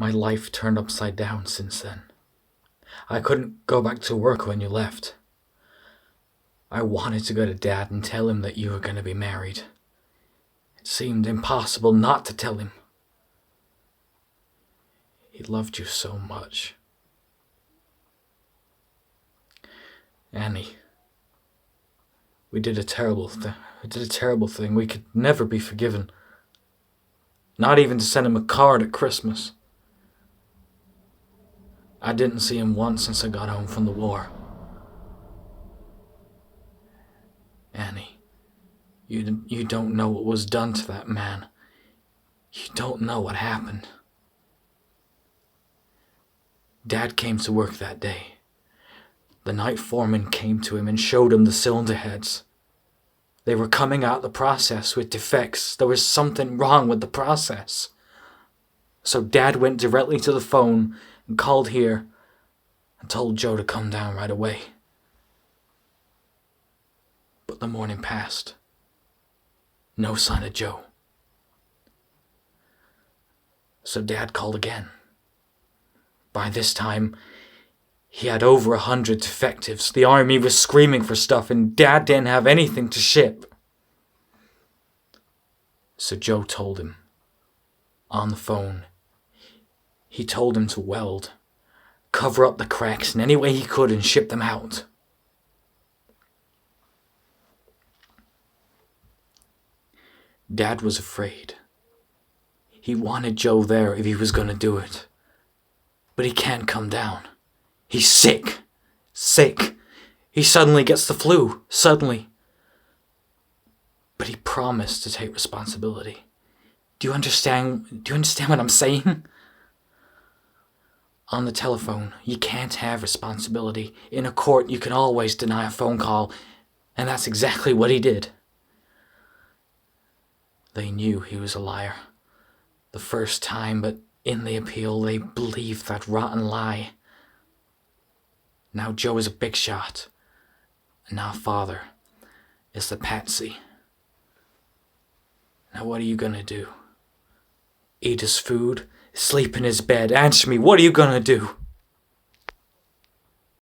My life turned upside down since then. I couldn't go back to work when you left. I wanted to go to Dad and tell him that you were going to be married. It seemed impossible not to tell him. He loved you so much. Annie, we did a terrible thing. We could never be forgiven. Not even to send him a card at Christmas. I didn't see him once since I got home from the war. Annie, you don't know what was done to that man. You don't know what happened. Dad came to work that day. The night foreman came to him and showed him the cylinder heads. They were coming out the process with defects. There was something wrong with the process. So Dad went directly to the phone and called here and told Joe to come down right away. But the morning passed. No sign of Joe. So Dad called again. By this time, he had over 100 defectives. The army was screaming for stuff and Dad didn't have anything to ship. So Joe told him, on the phone, he told him to weld, cover up the cracks in any way he could and ship them out. Dad was afraid. He wanted Joe there if he was going to do it. But he can't come down. He's sick. Sick. He suddenly gets the flu. Suddenly. But he promised to take responsibility. Do you understand what I'm saying? On the telephone, you can't have responsibility. In a court, you can always deny a phone call. And that's exactly what he did. They knew he was a liar. The first time, but in the appeal, they believed that rotten lie. Now Joe is a big shot. And now Father is the patsy. Now what are you gonna do? Eat his food? Sleep in his bed? Answer me, what are you gonna do?